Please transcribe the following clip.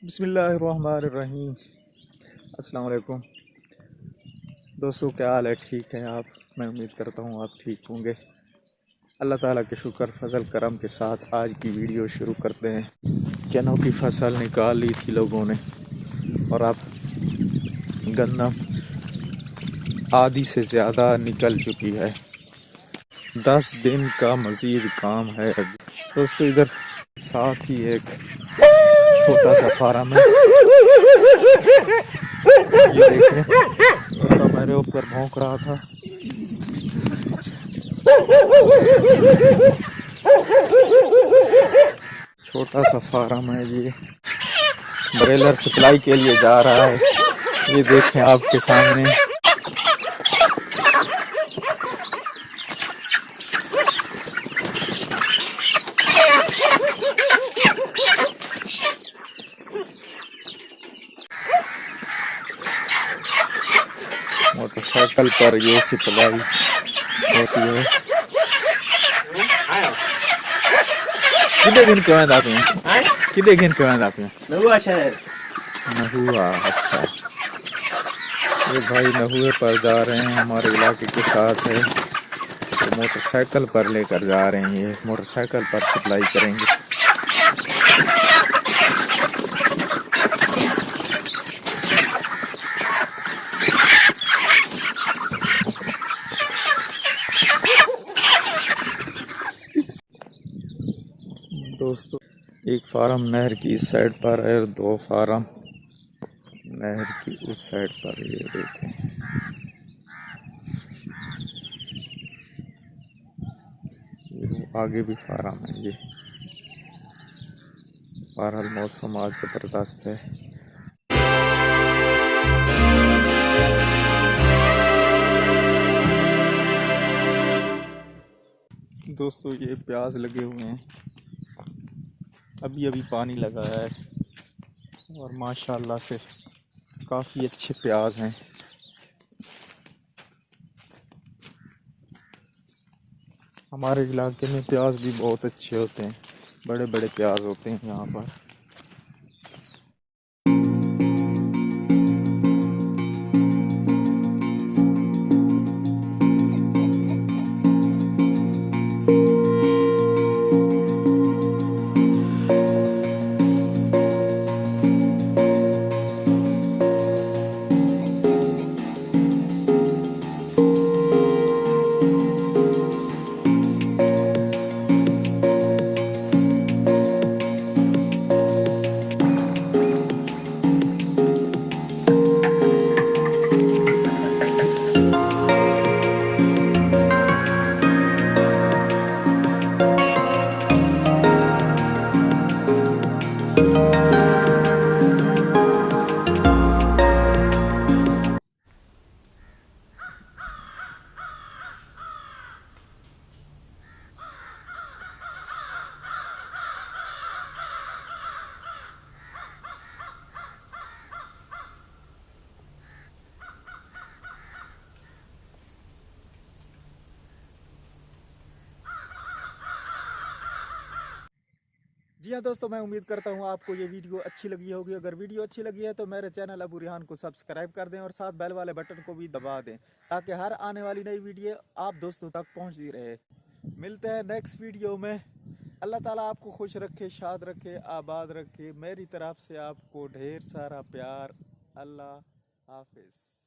बिस्मिल्लाहिर्रहमानिर्रहीम। अस्सलाम वालेकुम दोस्तों, क्या हाल है? ठीक हैं आप? मैं उम्मीद करता हूँ आप ठीक होंगे। अल्लाह ताला के शुक्र फजल करम के साथ आज की वीडियो शुरू करते हैं। चनों की फसल निकाल ली थी लोगों ने और अब गंदम आधी से ज़्यादा निकल चुकी है। 10 दिन का मज़ीद काम है अभी। दोस्तों इधर साथ ही एक छोटा सा फार्म है, ये देखें। तो मेरे ऊपर भौंक रहा था। छोटा सा फार्म है, ये ब्रेलर सप्लाई के लिए जा रहा है। ये देखें आपके सामने। मोटरसाइकिल पर ये सप्लाई होती है। कितने दिन कमाए जाते हैं? कितने दिन कमाए जाते हैं? नहुआ। अच्छा, ये भाई नहुए पर जा रहे हैं, हमारे इलाके के साथ है। तो मोटरसाइकिल पर लेकर जा रहे हैं, ये मोटरसाइकिल पर सप्लाई करेंगे। दोस्तों एक फार्म नहर की इस साइड पर है और 2 फार्म नहर की उस साइड पर। ये देखें, ये आगे भी फार्म है। ये बहरहाल मौसम आज ज़बरदस्त है। दोस्तों ये प्याज लगे हुए हैं, अभी अभी पानी लगा है और माशाल्लाह से काफ़ी अच्छे प्याज हैं। हमारे इलाके में प्याज भी बहुत अच्छे होते हैं, बड़े बड़े प्याज होते हैं यहाँ पर। जी हाँ दोस्तों, मैं उम्मीद करता हूँ आपको ये वीडियो अच्छी लगी होगी। अगर वीडियो अच्छी लगी है तो मेरे चैनल अबू रिहान को सब्सक्राइब कर दें और साथ बेल वाले बटन को भी दबा दें, ताकि हर आने वाली नई वीडियो आप दोस्तों तक पहुँचती रहे। मिलते हैं नेक्स्ट वीडियो में। अल्लाह ताला आपको खुश रखे, शाद रखे, आबाद रखे। मेरी तरफ से आपको ढेर सारा प्यार। अल्लाह हाफिज़।